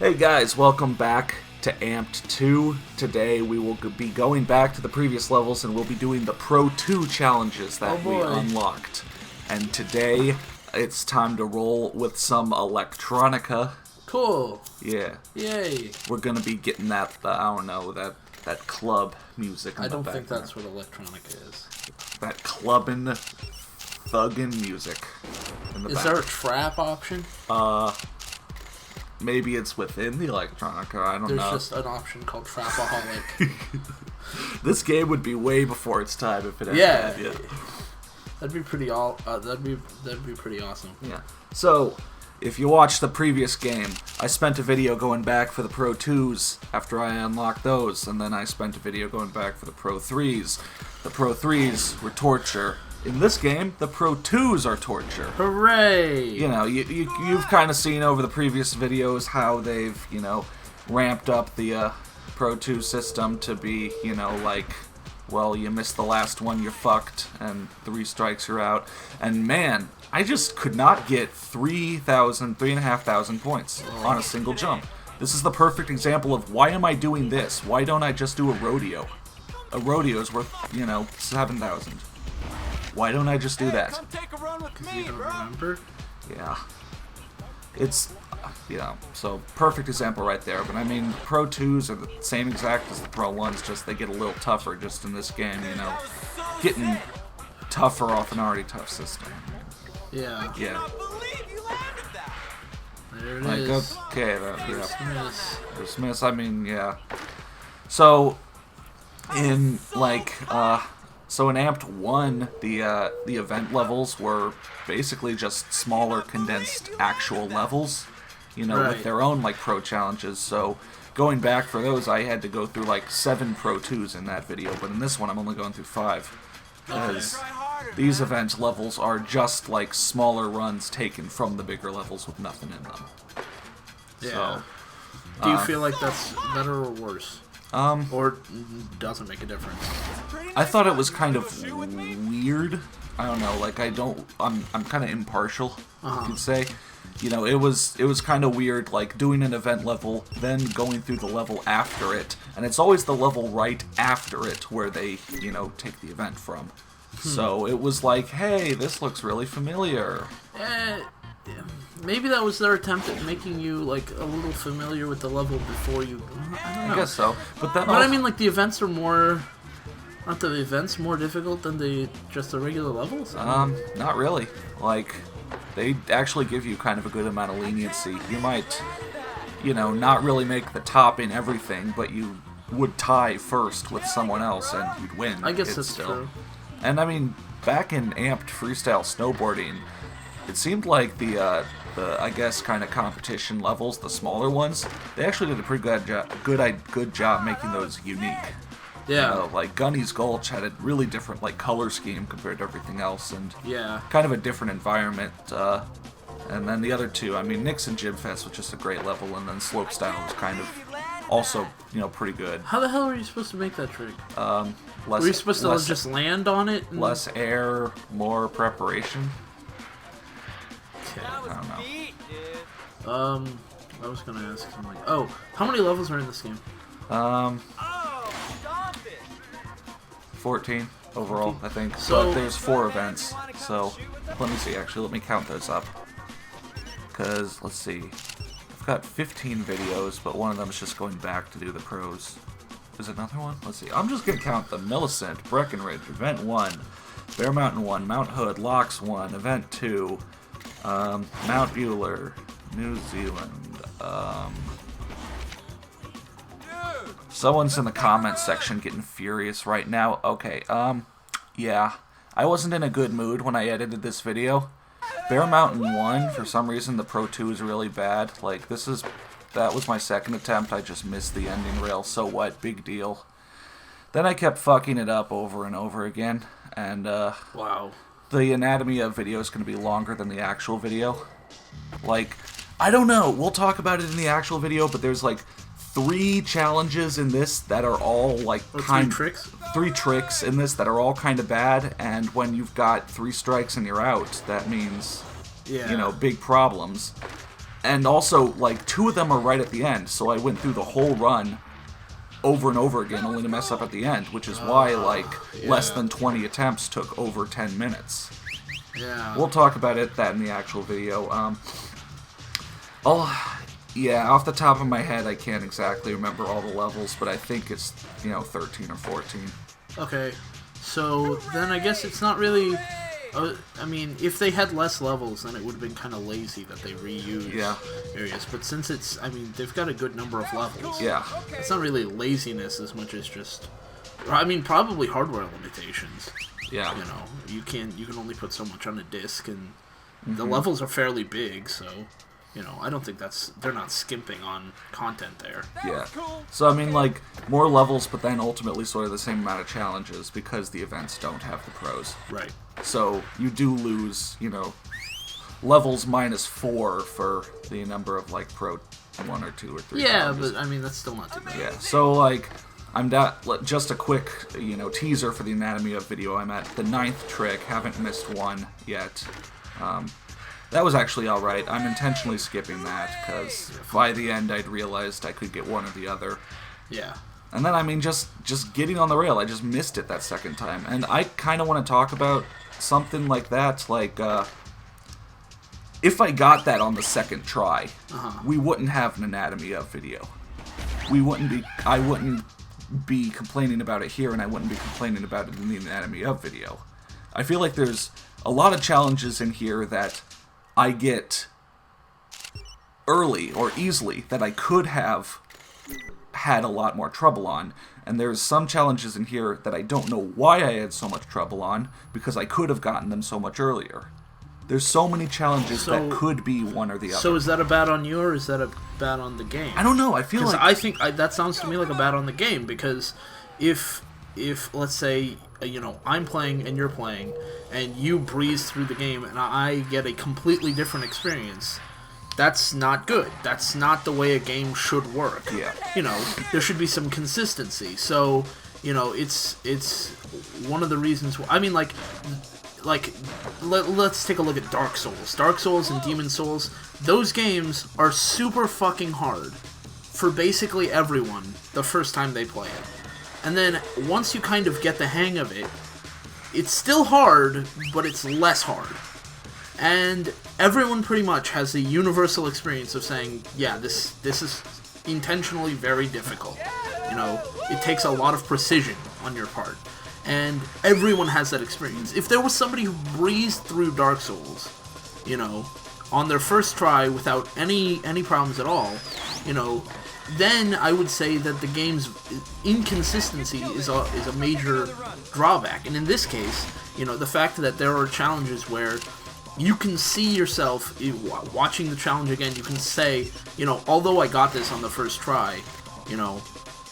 Hey guys, welcome back to Amped 2. Today we will be going back to the previous levels and we'll be doing the Pro 2 challenges that we unlocked. And today it's time to roll with some electronica. Cool. Yeah. Yay. We're gonna be getting that, I don't know, that club music in I the don't background. think that's what electronica is. That clubbing, thugging music in the Is background. there a trap option? Maybe it's within the electronica, I don't know. There's just an option called Trapaholic. This game would be way before its time if it had Yeah. that, yeah. That'd be pretty awesome. Yeah. So, if you watched the previous game, I spent a video going back for the Pro 2s after I unlocked those, and then I spent a video going back for the Pro 3s. The Pro 3s were torture. In this game, the Pro 2s are torture. Hooray! You know, you've kind of seen over the previous videos how they've, ramped up the Pro 2 system to be, like, well, you missed the last one, you're fucked, and 3 strikes, you're out. And man, I just could not get 3,500 points on a single jump. This is the perfect example of why am I doing this? Why don't I just do a rodeo? A rodeo is worth, 7,000. Why don't I just do that? Because you don't remember? Yeah. It's, so perfect example right there. But I mean, Pro 2s are the same exact as the Pro 1s, just they get a little tougher just in this game, Getting tougher off an already tough system. Yeah. Yeah. There it is. Okay, Dismiss. Dismiss, I mean, yeah. So, in, so in Amped 1, the event levels were basically just smaller, condensed actual levels, Right. with their own, pro challenges. So going back for those, I had to go through, 7 Pro 2s in that video, but in this one I'm only going through 5. Because these event levels are just, smaller runs taken from the bigger levels with nothing in them. Yeah. So, Do you feel like that's better or worse? Or doesn't make a difference? I thought it was kind of weird. I don't know, I'm kind of impartial, you could say. It was kind of weird, doing an event level, then going through the level after it, and it's always the level right after it where they, take the event from. So it was like, hey, this looks really familiar. Maybe that was their attempt at making you, a little familiar with the level before you... I don't know. I guess so. But then I mean, the events are more... Aren't the events more difficult than just the regular levels? Not really. They actually give you kind of a good amount of leniency. You might, not really make the top in everything, but you would tie first with someone else and you'd win. I guess that's true. And I mean, back in Amped Freestyle Snowboarding, it seemed like the I guess, kind of competition levels, the smaller ones, they actually did a pretty good job making those unique. Yeah. Gunny's Gulch had a really different, color scheme compared to everything else, and yeah, kind of a different environment. And then the other two, I mean, Nixon Jib Fest was just a great level, and then Slopestyle was kind of also, pretty good. How the hell were you supposed to make that trick? Were you supposed to just land on it? Less air, more preparation. Okay. I don't know. I was gonna ask something. Oh, how many levels are in this game? 14 overall, I think. So but there's 4 events, so let me see, actually, let me count those up. Because, let's see, I've got 15 videos, but one of them is just going back to do the pros. Is it another one? Let's see, I'm just going to count the Millicent, Breckenridge, Event 1, Bear Mountain 1, Mount Hood, Locks 1, Event 2, Mount Bueller, New Zealand, Someone's in the comments section getting furious right now. Okay, yeah. I wasn't in a good mood when I edited this video. Bear Mountain 1, for some reason, the Pro 2 is really bad. That was my second attempt. I just missed the ending rail, so what? Big deal. Then I kept fucking it up over and over again, and, wow. The Anatomy of video is going to be longer than the actual video. I don't know. We'll talk about it in the actual video, but there's, 3 challenges in this that are all 3 tricks? 3 tricks in this that are all kind of bad, and when you've got 3 strikes and you're out, that means big problems. And also, like, 2 of them are right at the end, so I went through the whole run over and over again, only to mess up at the end, which is why, like, less than 20 attempts took over 10 minutes. Yeah. We'll talk about that in the actual video. Yeah, off the top of my head, I can't exactly remember all the levels, but I think it's, 13 or 14. Okay, so then I guess it's not really... I mean, if they had less levels, then it would have been kind of lazy that they reused areas. But since it's... I mean, they've got a good number of levels. Yeah. It's not really laziness as much as just... I mean, probably hardware limitations. Yeah. You can only put so much on a disc, and the levels are fairly big, so... I don't think they're not skimping on content there. Yeah. So, I mean, like, more levels, but then ultimately sort of the same amount of challenges because the events don't have the pros. Right. So, you do lose, levels -4 for the number of, like, pro 1 or 2 or 3 Yeah, challenges. but, I mean, that's still not too bad. Yeah. So, like, just a quick, teaser for the Anatomy of video. I'm at the 9th trick, haven't missed one yet. That was actually alright. I'm intentionally skipping that, because by the end I'd realized I could get one or the other. Yeah. And then, I mean, just getting on the rail, I just missed it that second time. And I kind of want to talk about something like that, like, if I got that on the second try, we wouldn't have an Anatomy of video. I wouldn't be complaining about it here, and I wouldn't be complaining about it in the Anatomy of video. I feel like there's a lot of challenges in here that I get early or easily that I could have had a lot more trouble on, and there's some challenges in here that I don't know why I had so much trouble on, because I could have gotten them so much earlier. There's so many challenges that could be one or the other. So is that a bad on you, or is that a bad on the game? I don't know, I feel like... I think that sounds to me like a bad on the game, because if let's say, I'm playing and you're playing, and you breeze through the game, and I get a completely different experience, that's not good. That's not the way a game should work. Yeah. There should be some consistency. So, it's one of the reasons... I mean, let's take a look at Dark Souls. Dark Souls and Demon Souls, those games are super fucking hard for basically everyone the first time they play it. And then, once you kind of get the hang of it, it's still hard, but it's less hard. And everyone pretty much has a universal experience of saying, yeah, this is intentionally very difficult. It takes a lot of precision on your part. And everyone has that experience. If there was somebody who breezed through Dark Souls, on their first try without any problems at all, then I would say that the game's inconsistency is a major drawback. And in this case, the fact that there are challenges where you can see yourself, watching the challenge again, you can say, although I got this on the first try,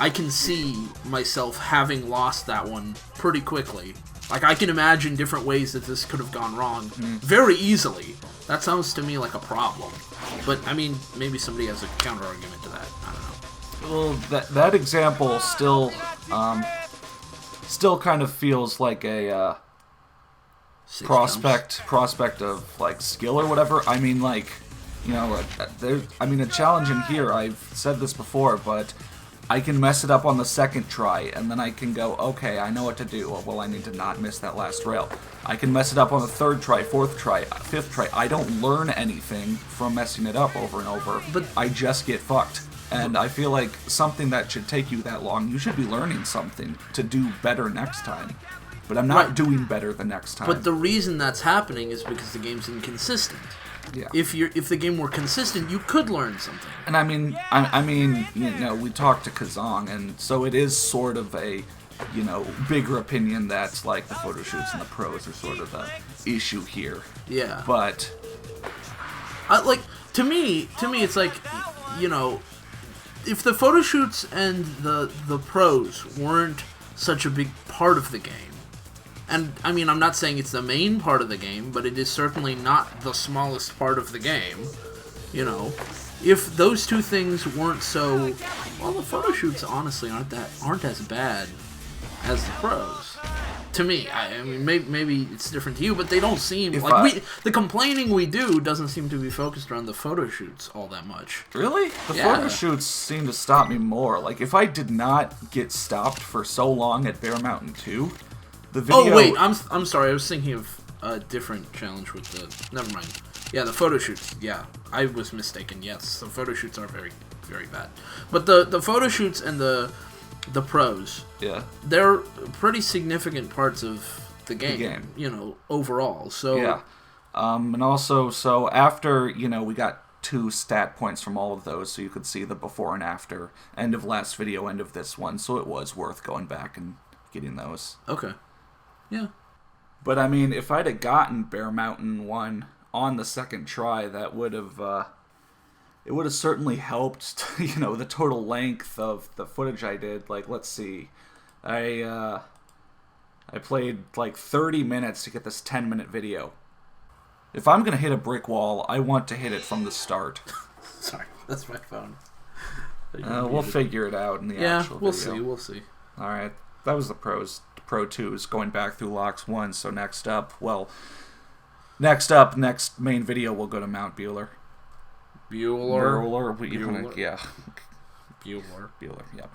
I can see myself having lost that one pretty quickly. Like, I can imagine different ways that this could have gone wrong very easily. That sounds to me like a problem. But, I mean, maybe somebody has a counter-argument to that. I don't know. Well, that example still kind of feels like a prospect of, like, skill or whatever. I mean, like, a challenge in here, I've said this before, but I can mess it up on the second try, and then I can go, okay, I know what to do. Well, I need to not miss that last rail. I can mess it up on the third try, fourth try, fifth try. I don't learn anything from messing it up over and over, but I just get fucked. And I feel like something that should take you that long, you should be learning something to do better next time. But I'm not doing better the next time. But the reason that's happening is because the game's inconsistent. Yeah. If the game were consistent, you could learn something. And I mean, we talked to Kazong, and so it is sort of a, bigger opinion that's like the photo shoots and the pros are sort of the issue here. Yeah. But to me, it's like, if the photo shoots and the pros weren't such a big part of the game, and, I mean, I'm not saying it's the main part of the game, but it is certainly not the smallest part of the game, if those two things weren't so... Well, the photo shoots, honestly, aren't as bad as the pros. To me, I mean, maybe it's different to you, but they don't seem If like the complaining we do doesn't seem to be focused around the photo shoots all that much. Really? The photo shoots seem to stop me more. Like, if I did not get stopped for so long at Bear Mountain 2, the video... Oh, wait, I'm sorry, I was thinking of a different challenge with the... Never mind. Yeah, the photo shoots, yeah. I was mistaken, yes. The photo shoots are very, very bad. But the photo shoots and the pros, yeah, they're pretty significant parts of the game, you know, overall. So yeah. And also, so after, you know, we got 2 stat points from all of those, so you could see the before and after, end of last video, end of this one, so it was worth going back and getting those. Okay. Yeah. But, I mean, if I'd have gotten Bear Mountain 1 on the second try, that would have, it would have certainly helped, you know, the total length of the footage I did. Like, let's see, I played like 30 minutes to get this 10-minute video. If I'm gonna hit a brick wall, I want to hit it from the start. Sorry, that's my phone. We'll figure it out in the actual video. We'll see. All right, that was the pros. Pro 2 is going back through Locks 1. So next main video, we'll go to Mount Bueller. Bueller. Yeah. Bueller. Yep.